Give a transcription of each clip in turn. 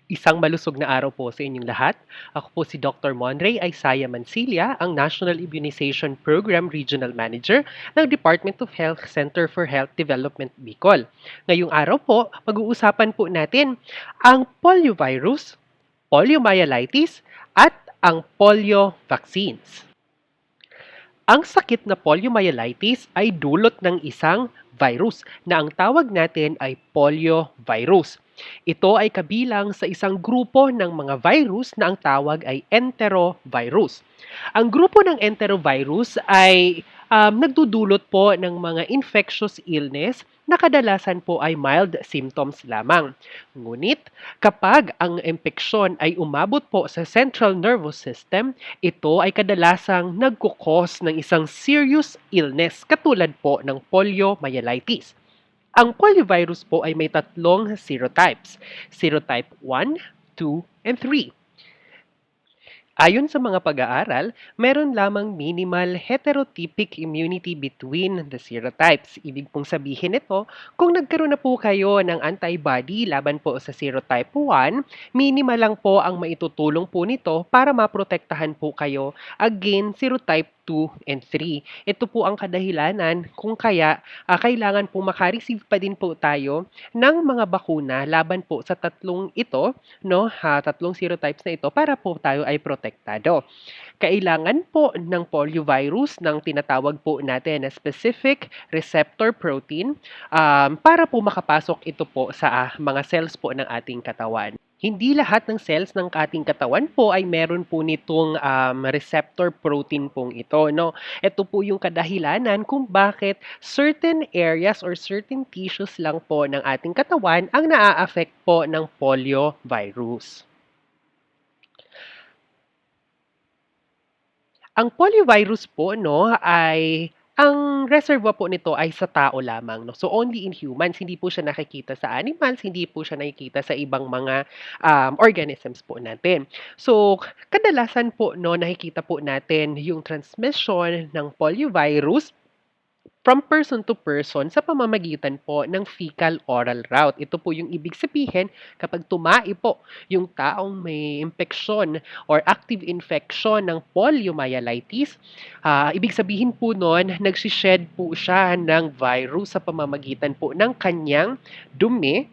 Isang malusog na araw po sa inyong lahat. Ako po si Dr. Monray Isaiah Mancilia, ang National Immunization Program Regional Manager ng Department of Health Center for Health Development Bicol. Ngayong araw po, pag-uusapan po natin ang poliovirus, poliomyelitis, at ang polio vaccines. Ang sakit na poliomyelitis ay dulot ng isang virus na ang tawag natin ay poliovirus. Ito ay kabilang sa isang grupo ng mga virus na ang tawag ay enterovirus. Ang grupo ng enterovirus ay nagdudulot po ng mga infectious illness na kadalasan po ay mild symptoms lamang. Ngunit kapag ang impeksyon ay umabot po sa central nervous system, ito ay kadalasang nagkukos ng isang serious illness katulad po ng poliomyelitis. Ang poliovirus po ay may tatlong serotypes. Serotype 1, 2, and 3. Ayon sa mga pag-aaral, meron lamang minimal heterotypic immunity between the serotypes. Ibig pong sabihin nito, kung nagkaroon na po kayo ng antibody laban po sa serotype 1, minimal lang po ang maitutulong po nito para maprotektahan po kayo against serotype 2 and 3. Ito po ang kadahilanan kung kaya kailangan po makareceive pa din po tayo ng mga bakuna laban po sa tatlong ito, no, tatlong serotypes na ito para po tayo ay protektado. Kailangan po ng poliovirus ng tinatawag po natin na specific receptor protein para po makapasok ito po sa mga cells po ng ating katawan. Hindi lahat ng cells ng ating katawan po ay meron po nitong receptor protein pong ito, no? Ito po yung kadahilanan kung bakit certain areas or certain tissues lang po ng ating katawan ang naa-affect po ng poliovirus. Ang poliovirus po, no, ay ang reservoir po nito ay sa tao lamang, no. So only in humans, hindi po siya nakikita sa animals, hindi po siya nakikita sa ibang mga organisms po natin. So kadalasan po, no, nakikita po natin yung transmission ng poliovirus from person to person sa pamamagitan po ng fecal-oral route. Ito po yung ibig sabihin kapag tumai po yung taong may impeksyon or active infection ng poliomyelitis, ibig sabihin po nun, nagsished po siya ng virus sa pamamagitan po ng kanyang dumi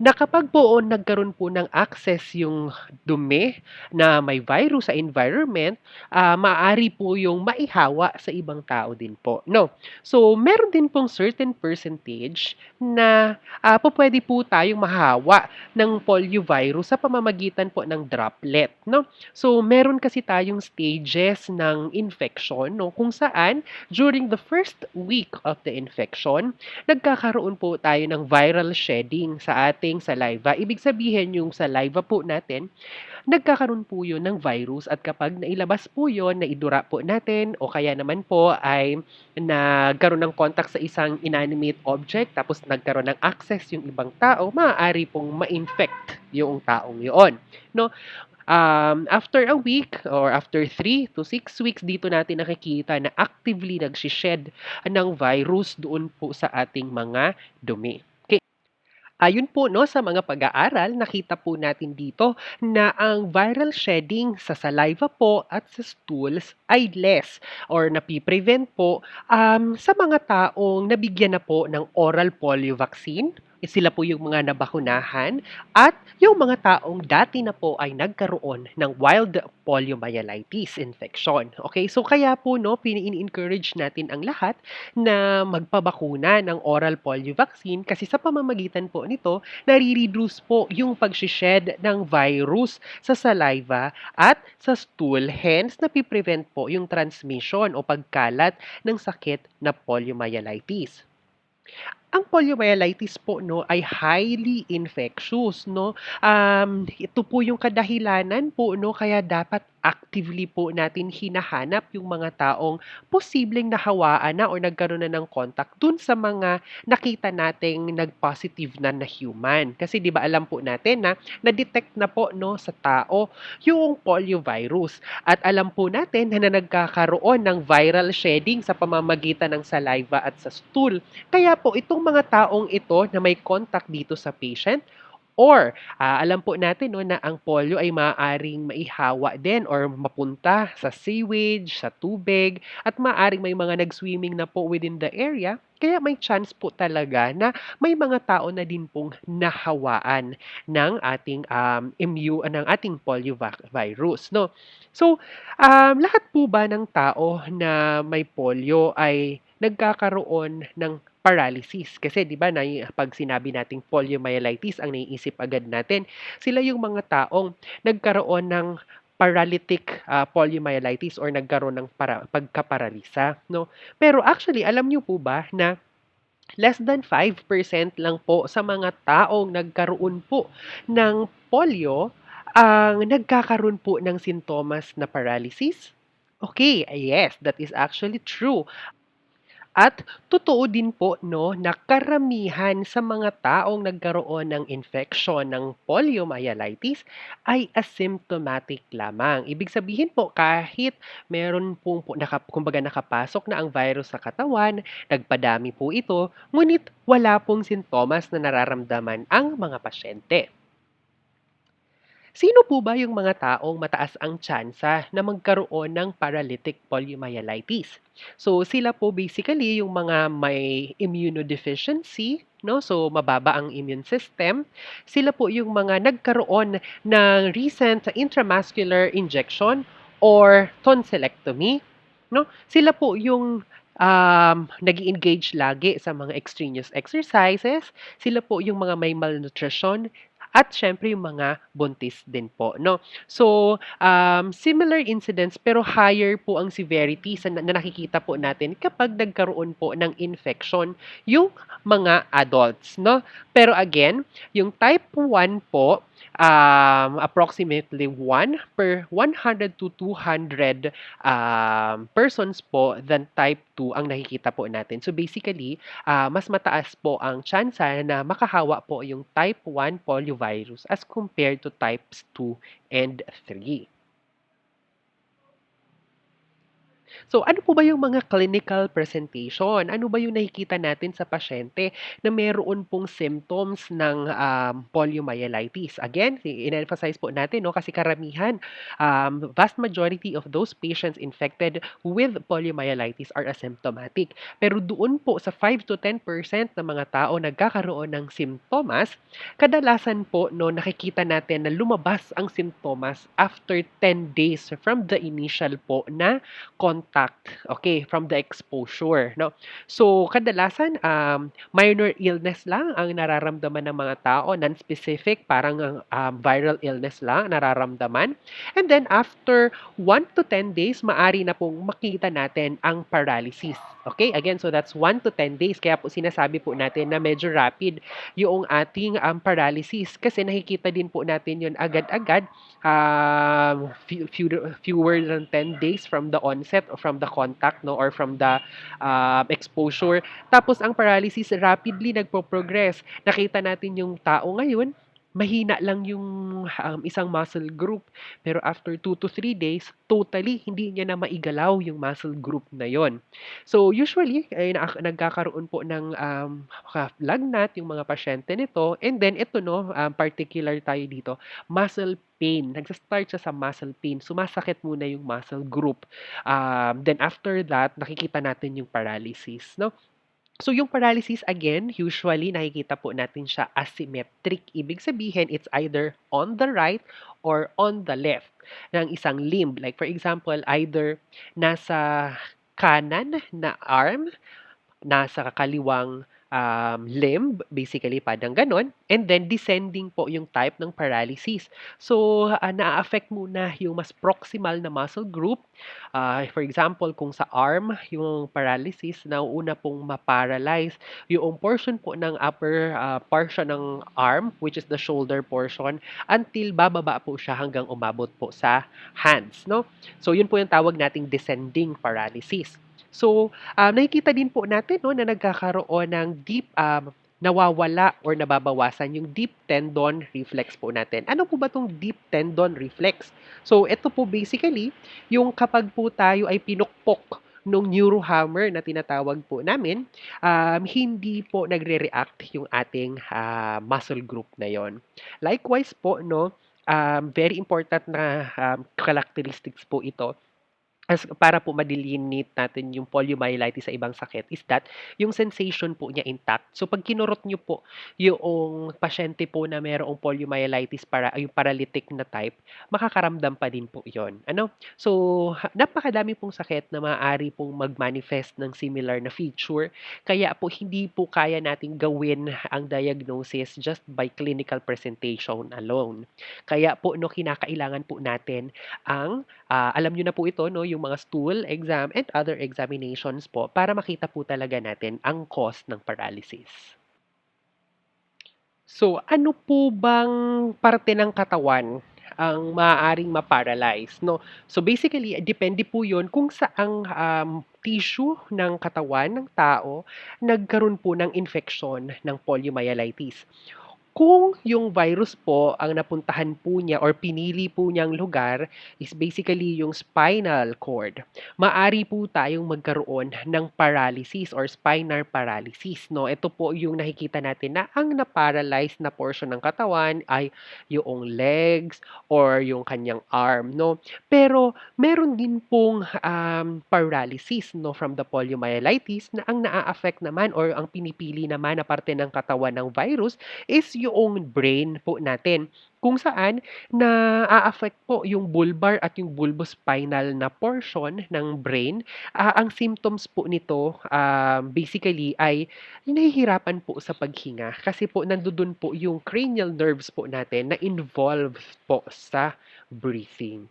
na kapag po nagkaroon po ng access yung dumi na may virus sa environment, maaari po yung maihawa sa ibang tao din po, no? So, meron din pong certain percentage na pupuwede po tayong mahawa ng poliovirus sa pamamagitan po ng droplet, no? So, meron kasi tayong stages ng infection, no, kung saan during the first week of the infection, nagkakaroon po tayo ng viral shedding sa ating saliva. Ibig sabihin yung saliva po natin, nagkakaroon po yun ng virus at kapag nailabas po yun, naidura po natin o kaya naman po ay nagkaroon ng contact sa isang inanimate object tapos nagkaroon ng access yung ibang tao, maaari pong ma-infect yung taong yun. No? After a week or after 3 to 6 weeks, dito natin nakikita na actively nagsished ng virus doon po sa ating mga dumi. Ayon po, no, sa mga pag-aaral, nakita po natin dito na ang viral shedding sa saliva po at sa stools ay less or napiprevent po sa mga taong nabigyan na po ng oral polio vaccine. Sila po yung mga nabakunahan at yung mga taong dati na po ay nagkaroon ng wild poliomyelitis infection. Okay, so kaya po, no, pini-encourage natin ang lahat na magpabakuna ng oral polio vaccine kasi sa pamamagitan po nito, nare-reduce po yung pag-shed ng virus sa saliva at sa stool. Hence, napiprevent po yung transmission o pagkalat ng sakit na poliomyelitis. Ang poliomyelitis po, no, ay highly infectious, no. Ito po yung kadahilanan po, no, kaya dapat actively po natin hinahanap yung mga taong posibleng nahawaan na o nagkaroon na ng contact dun sa mga nakita nating nag-positive na human. Kasi 'di ba alam po natin na na-detect na po, no, sa tao yung poliovirus at alam po natin na nagkakaroon ng viral shedding sa pamamagitan ng saliva at sa stool. Kaya po itong mga taong ito na may contact dito sa patient, Or, alam po natin 'no na ang polio ay maaaring maihawa din or mapunta sa sewage, sa tubig at maaaring may mga nag-swimming na po within the area. Kaya may chance po talaga na may mga tao na din pong nahawaan ng ating polio virus 'no. So, lahat po ba ng tao na may polio ay nagkakaroon ng paralysis? Kasi 'di ba 'pag sinabi nating poliomyelitis ang naiisip agad natin, sila yung mga taong nagkaroon ng paralytic, poliomyelitis or nagkaroon ng pagkaparalisa 'no. Pero actually alam niyo po ba na less than 5% lang po sa mga taong nagkaroon po ng polio ang nagkakaroon po ng sintomas na paralysis? Okay, yes, that is actually true. At totoo din po 'no, na karamihan sa mga taong nagkaroon ng infection ng poliomyelitis ay asymptomatic lamang. Ibig sabihin po kahit meron pong kumbaga nakapasok na ang virus sa katawan, nagpadami po ito, ngunit wala pong sintomas na nararamdaman ang mga pasyente. Sino po ba yung mga taong mataas ang tsansa na magkaroon ng paralytic poliomyelitis? So, sila po basically yung mga may immunodeficiency, no? So, mababa ang immune system. Sila po yung mga nagkaroon ng recent intramuscular injection or tonsillectomy, no? Sila po yung nag-engage lagi sa mga extraneous exercises. Sila po yung mga may malnutrition at syempre yung mga buntis din po, no? So, similar incidents pero higher po ang severity na nakikita po natin kapag nagkaroon po ng infection yung mga adults, no? Pero again, yung type 1 po, approximately 1 per 100 to 200 persons po than type 2 ang nakikita po natin. So basically, mas mataas po ang tsansa na makahawa po yung type 1 poliovirus as compared to types 2 and 3. So, ano po ba yung mga clinical presentation? Ano ba yung nakikita natin sa pasyente na meron pong symptoms ng poliomyelitis? Again, in-emphasize po natin, no, kasi karamihan, vast majority of those patients infected with poliomyelitis are asymptomatic. Pero doon po sa 5 to 10% ng mga tao nagkakaroon ng simptomas, kadalasan po no, nakikita natin na lumabas ang simptomas after 10 days from the initial po na contact, okay, from the exposure, no? So, kadalasan, minor illness lang ang nararamdaman ng mga tao, non-specific, parang viral illness lang nararamdaman. And then, after 1 to 10 days, maari na pong makita natin ang paralysis. Okay, again, so that's 1 to 10 days. Kaya po sinasabi po natin na medyo rapid yung ating paralysis kasi nakikita din po natin yun agad-agad, fewer than 10 days from the onset or from the contact, no, or from the exposure. Tapos ang paralysis rapidly nagpo-progress. Nakita natin yung tao ngayon, mahina lang yung isang muscle group. Pero after 2 to 3 days, totally hindi niya na maigalaw yung muscle group na yon. So usually, ay nagkakaroon po ng lagnat yung mga pasyente nito. And then ito no, particular tayo dito, muscle pain. Nagsa-start siya sa muscle pain. Sumasakit muna yung muscle group. Then after that, nakikita natin yung paralysis, no? So yung paralysis again, usually nakikita po natin siya asymmetric. Ibig sabihin, it's either on the right or on the left ng isang limb. Like for example, either nasa kanan na arm, nasa kaliwang limb, basically parang gano'n, and then descending po yung type ng paralysis. So, naa-affect muna yung mas proximal na muscle group. For example, kung sa arm, yung paralysis, nauuna pong ma-paralyze yung portion po ng upper portion ng arm, which is the shoulder portion, until bababa po siya hanggang umabot po sa hands, no? So, yun po yung tawag nating descending paralysis. So, nakikita din po natin 'no, na nagkakaroon ng nawawala or nababawasan yung deep tendon reflex po natin. Ano po ba 'tong deep tendon reflex? So, ito po basically yung kapag po tayo ay pinukpok nung neurohammer na tinatawag po namin, hindi po nagre-react yung ating, muscle group na yon. Likewise po 'no, very important na, characteristics po ito para po ma-delineate natin yung poliomyelitis sa ibang sakit is that yung sensation po niya intact. So 'pag kinurot niyo po yung pasyente po na mayroong poliomyelitis yung paralytic na type, makakaramdam pa din po yon, ano. So napakadami pong sakit na maaari pong mag-manifest ng similar na feature, kaya po hindi po kaya nating gawin ang diagnosis just by clinical presentation alone. Kaya po 'no, kinakailangan po natin ang alam niyo na po ito 'no, yung mga stool exam and other examinations po para makita po talaga natin ang cause ng paralysis. So, ano po bang parte ng katawan ang maaaring ma-paralyze 'no? So, basically depende po 'yun kung saang, tissue ng katawan ng tao nagkaroon po ng infeksyon ng poliomyelitis. Kung yung virus po ang napuntahan po niya or pinili po niyang lugar is basically yung spinal cord, maari po tayong magkaroon ng paralysis or spinal paralysis 'no. Ito po yung nakikita natin na ang na-paralyze na portion ng katawan ay yung legs or yung kanyang arm 'no. Pero meron din pong, paralysis 'no from the poliomyelitis na ang naa-affect naman or ang pinipili naman na parte ng katawan ng virus is yung brain po natin, kung saan naa-affect po yung bulbar at yung bulbospinal na portion ng brain. Ang symptoms po nito, basically ay nahihirapan po sa paghinga kasi po nandodo'n po yung cranial nerves po natin na involved po sa breathing.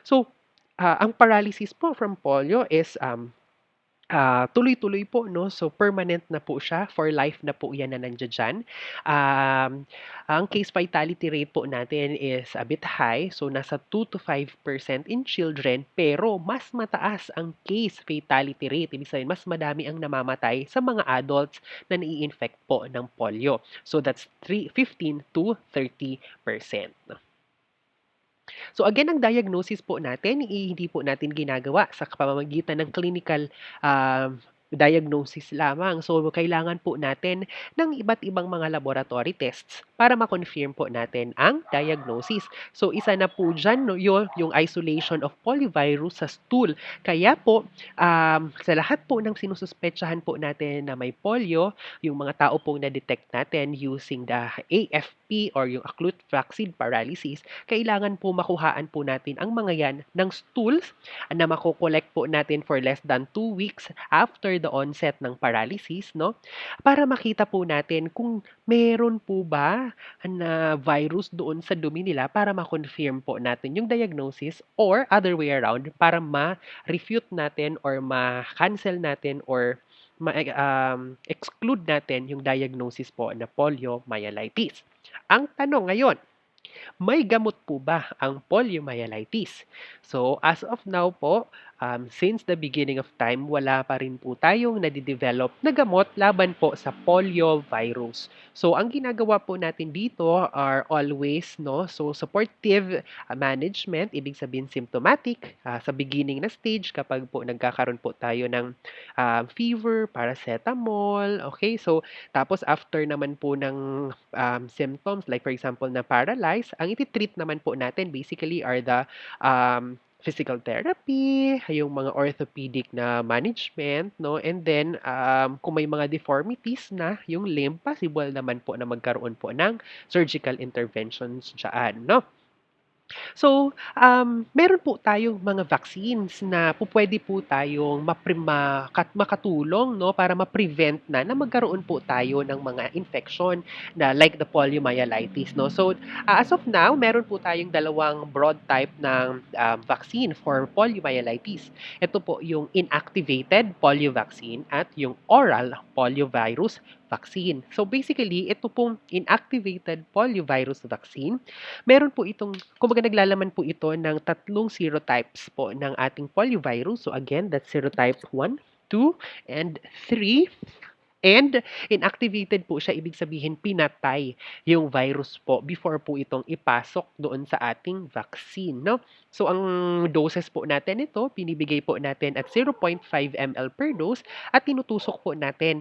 So, ang paralysis po from polio is, tuloy-tuloy po 'no, so permanent na po siya, for life na po 'yan na nandiya-diyan. Ang case fatality rate po natin is a bit high, so nasa 2 to 5% in children, pero mas mataas ang case fatality rate. Ibig sabihin mas madami ang namamatay sa mga adults na nai-infect po ng polio. So that's 15 to 30%. So again, ang diagnosis po natin, hindi po natin ginagawa sa pamamagitan ng clinical diagnosis lamang. So kailangan po natin ng iba't ibang mga laboratory tests para ma-confirm po natin ang diagnosis. So isa na po diyan 'no, yung isolation of poliovirus sa stool. Kaya po, sa lahat po ng sinususpetsahan po natin na may polio, yung mga tao pong na-detect natin using the AFP or yung acute flaccid paralysis, kailangan po makuhaan po natin ang mga yan ng stools na mako-collect po natin for less than 2 weeks after the onset ng paralysis 'no, para makita po natin kung meron po ba na virus doon sa dumi nila para ma-confirm po natin yung diagnosis or other way around para ma-refute natin or ma-cancel natin or exclude natin yung diagnosis po na poliomyelitis. Ang tanong ngayon, may gamot po ba ang poliomyelitis? So, as of now po, since the beginning of time, wala pa rin po tayong nade-develop na gamot laban po sa poliovirus. So, ang ginagawa po natin dito are always, no, so supportive management, ibig sabihin symptomatic, sa beginning na stage kapag po nagkakaroon po tayo ng fever, paracetamol, okay? So, tapos after naman po ng symptoms like for example na paralyzed, ang iti-treat naman po natin basically are the physical therapy, yung mga orthopedic na management, no? And then, kung may mga deformities na yung limb, possible naman po na magkaroon po ng surgical interventions dyan, no? So, meron po tayong mga vaccines na pupuwede po tayong makatulong 'no, para ma-prevent na magkaroon po tayo ng mga infection na like the poliomyelitis 'no. So, as of now, meron po tayong dalawang broad type ng, vaccine for poliomyelitis. Ito po yung inactivated polio vaccine at yung oral poliovirus vaccine. So, basically, ito pong inactivated poliovirus vaccine, meron po itong kumbaga naglalaman po ito ng tatlong serotypes po ng ating poliovirus. So again, that's serotype 1, 2, and 3. And inactivated po siya, ibig sabihin pinatay yung virus po before po itong ipasok doon sa ating vaccine, no? So, ang doses po natin nito, binibigay po natin at 0.5 ml per dose at tinutusok po natin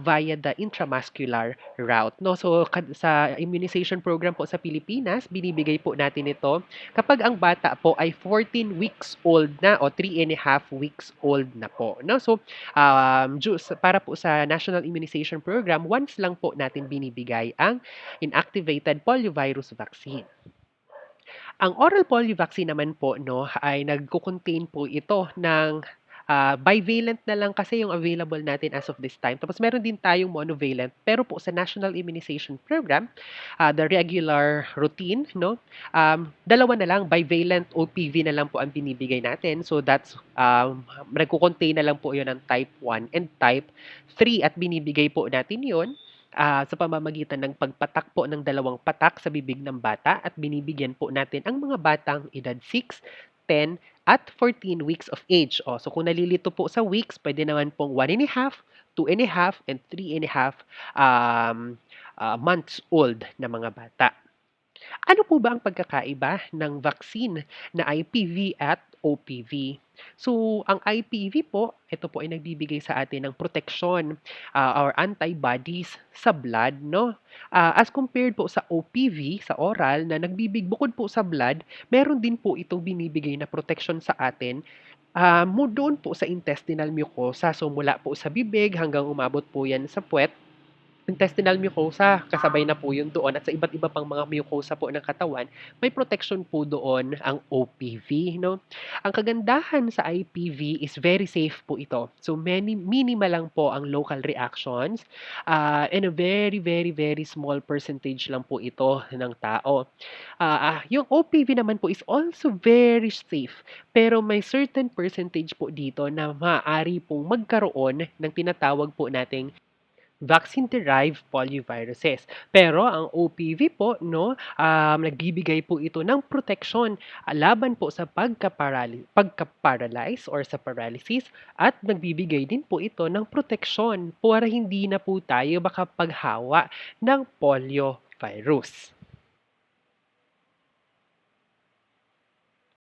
via the intramuscular route, no? So, sa immunization program po sa Pilipinas, binibigay po natin ito kapag ang bata po ay 14 weeks old na o 3.5 weeks old na po, no? So, para po sa National Immunization Program, once lang po natin binibigay ang inactivated poliovirus vaccine. Ang oral polio vaccine naman po 'no, ay nagko-contain po ito ng, bivalent na lang kasi yung available natin as of this time. Tapos meron din tayong monovalent, pero po sa National Immunization Program, the regular routine 'no, dalawa na lang, bivalent OPV na lang po ang binibigay natin. So that's, nagko-contain na lang po yun ng type 1 and type 3 at binibigay po natin yun sa pamamagitan ng pagpatak po ng dalawang patak sa bibig ng bata at binibigyan po natin ang mga batang edad 6, 10, at 14 weeks of age. O, so kung nalilito po sa weeks, pwede naman pong 1.5, 2.5, and 3.5 months old na mga bata. Ano po ba ang pagkakaiba ng vaccine na IPV at OPV? So, ang IPV po, ito po ay nagbibigay sa atin ng proteksyon or antibodies sa blood, no? As compared po sa OPV, sa oral, na bukod po sa blood, meron din po itong binibigay na proteksyon sa atin doon po sa intestinal mucosa. So, mula po sa bibig hanggang umabot po yan sa puwet, intestinal mucosa, kasabay na po yun doon at sa iba't iba pang mga mucosa po ng katawan, may protection po doon ang OPV, no? Ang kagandahan sa IPV is very safe po ito. So minimal lang po ang local reactions and a very, very, very small percentage lang po ito ng tao. Yung OPV naman po is also very safe, pero may certain percentage po dito na maaari pong magkaroon ng tinatawag po nating vaccine-derived polioviruses. Pero ang OPV po 'no, nagbibigay po ito ng proteksyon laban po sa pagka-paralyze or sa paralysis at nagbibigay din po ito ng proteksyon para hindi na po tayo makapaghawa ng polio virus.